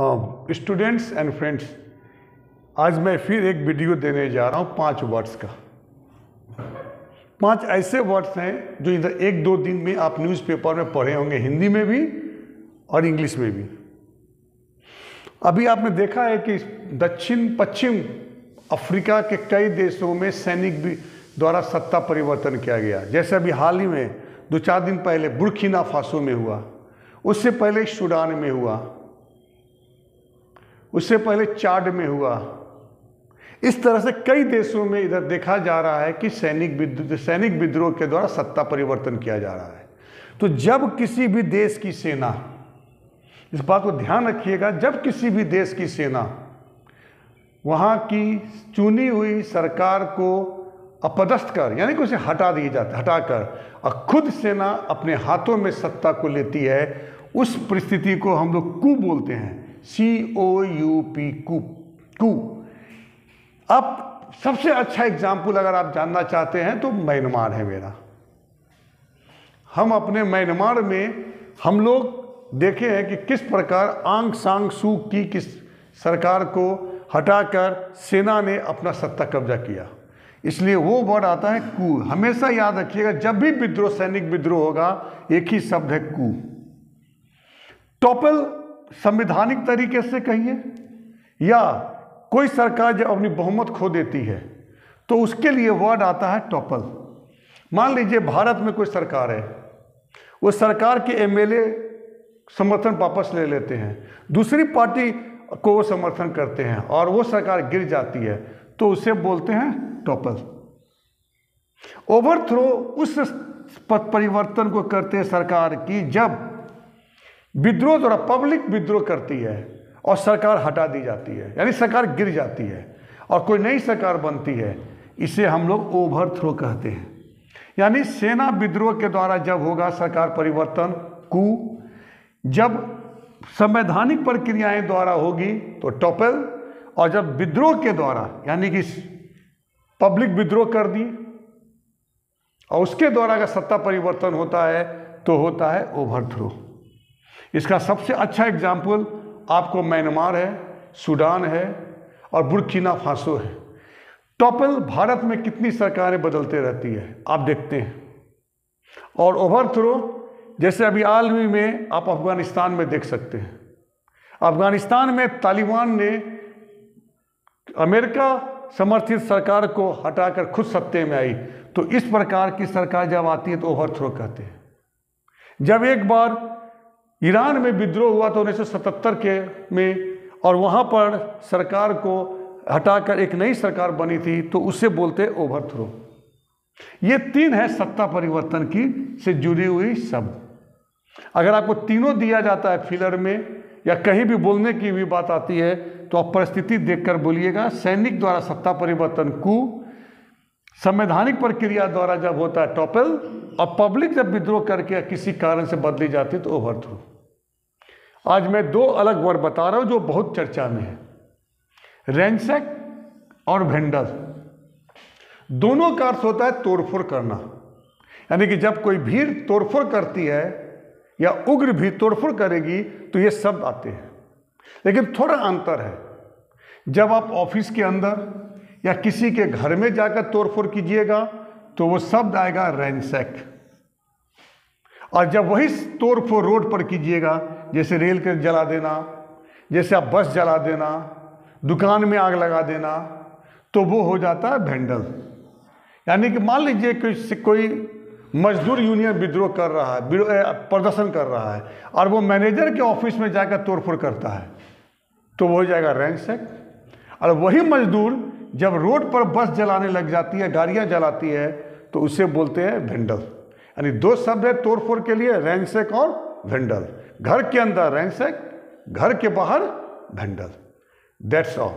हाँ students and friends, आज मैं फिर एक वीडियो देने जा रहा हूँ 5 वर्ड्स का। 5 ऐसे वर्ड्स हैं जो इधर 1-2 दिन में आप न्यूज़पेपर में पढ़े होंगे, हिंदी में भी और इंग्लिश में भी। अभी आपने देखा है कि दक्षिण पश्चिम अफ्रीका के कई देशों में सैनिक द्वारा सत्ता परिवर्तन किया गया। जैसे अभी हाल ही में 2-4 दिन पहले बुर्किना फासो में हुआ, उससे पहले सूडान में हुआ, उससे पहले चाड में हुआ। इस तरह से कई देशों में इधर देखा जा रहा है कि सैनिक विद्रोह के द्वारा सत्ता परिवर्तन किया जा रहा है। तो जब किसी भी देश की सेना, इस बात को ध्यान रखिएगा, जब किसी भी देश की सेना वहाँ की चुनी हुई सरकार को अपदस्थ कर, यानी कि उसे हटाकर और खुद सेना अपने हाथों में सत्ता को लेती है, उस परिस्थिति को हम लोग कू बोलते हैं, COUP, कू। अब सबसे अच्छा एग्जाम्पल अगर आप जानना चाहते हैं तो म्यांमार है मेरा। हम अपने म्यांमार में हम लोग देखे हैं कि किस प्रकार आंग सांग सू की किस सरकार को हटाकर सेना ने अपना सत्ता कब्जा किया। इसलिए वो वर्ड आता है कू। हमेशा याद रखिएगा, जब भी विद्रोह, सैनिक विद्रोह होगा, एक ही शब्द है कू। टॉपल संवैधानिक तरीके से कहिए, या कोई सरकार जब अपनी बहुमत खो देती है तो उसके लिए वर्ड आता है टॉपल। मान लीजिए भारत में कोई सरकार है, वो सरकार के MLA समर्थन वापस ले लेते हैं, दूसरी पार्टी को वो समर्थन करते हैं और वो सरकार गिर जाती है, तो उसे बोलते हैं टॉपल। ओवरथ्रो उस पद परिवर्तन को करते हैं सरकार की जब विद्रोह द्वारा पब्लिक विद्रोह करती है और सरकार हटा दी जाती है, यानी सरकार गिर जाती है और कोई नई सरकार बनती है। इसे हम लोग ओवरथ्रो कहते हैं। यानी सेना विद्रोह के द्वारा जब होगा सरकार परिवर्तन, कू। जब संवैधानिक प्रक्रियाएं द्वारा होगी तो टॉपल, और जब विद्रोह के द्वारा, यानी कि पब्लिक विद्रोह कर दी और उसके द्वारा अगर सत्ता परिवर्तन होता है तो होता है ओवरथ्रो। इसका सबसे अच्छा एग्जाम्पल आपको म्यांमार है, सूडान है और बुर्किना फासो है। टॉपल भारत में कितनी सरकारें बदलते रहती है आप देखते हैं, और ओवरथ्रो जैसे अभी हाल ही में आप अफगानिस्तान में देख सकते हैं। अफगानिस्तान में तालिबान ने अमेरिका समर्थित सरकार को हटाकर खुद सत्ते में आई, तो इस प्रकार की सरकार जब आती है तो ओवरथ्रो कहते हैं। जब एक बार ईरान में विद्रोह हुआ तो 1977 के में, और वहाँ पर सरकार को हटाकर एक नई सरकार बनी थी, तो उसे बोलते ओवरथ्रो। ये 3 है सत्ता परिवर्तन की से जुड़ी हुई शब्द। अगर आपको तीनों दिया जाता है फिलर में या कहीं भी बोलने की भी बात आती है तो आप परिस्थिति देखकर बोलिएगा। सैनिक द्वारा सत्ता परिवर्तन कू, संवैधानिक प्रक्रिया द्वारा जब होता है टॉपल, और पब्लिक जब विद्रोह करके किसी कारण से बदली जाती है तो ओवरथ्रो। आज मैं 2 अलग वर्ड बता रहा हूं जो बहुत चर्चा में है, रैंसैक और वेंडल। दोनों का अर्थ होता है तोड़फोड़ करना, यानी कि जब कोई भीड़ तोड़फोड़ करती है या उग्र भीड़ तोड़फोड़ करेगी तो ये शब्द आते हैं। लेकिन थोड़ा अंतर है, जब आप ऑफिस के अंदर या किसी के घर में जाकर तोड़फोड़ कीजिएगा तो वो शब्द आएगा रैंसैक, और जब वही तोड़फोड़ रोड पर कीजिएगा, जैसे रेल के जला देना, जैसे आप बस जला देना, दुकान में आग लगा देना, तो वो हो जाता है वेंडल। यानी कि मान लीजिए कोई मजदूर यूनियन विद्रोह कर रहा है, प्रदर्शन कर रहा है, और वो मैनेजर के ऑफिस में जाकर तोड़फोड़ करता है, तो वो हो जाएगा रैंसैक। और वही मजदूर जब रोड पर बस जलाने लग जाती है, गाड़ियां जलाती है, तो उसे बोलते हैं वेंडल। यानी 2 शब्द है तोड़फोड़ के लिए, रैंसैक और वेंडल। घर के अंदर रैंसैक, घर के बाहर वेंडल। That's all.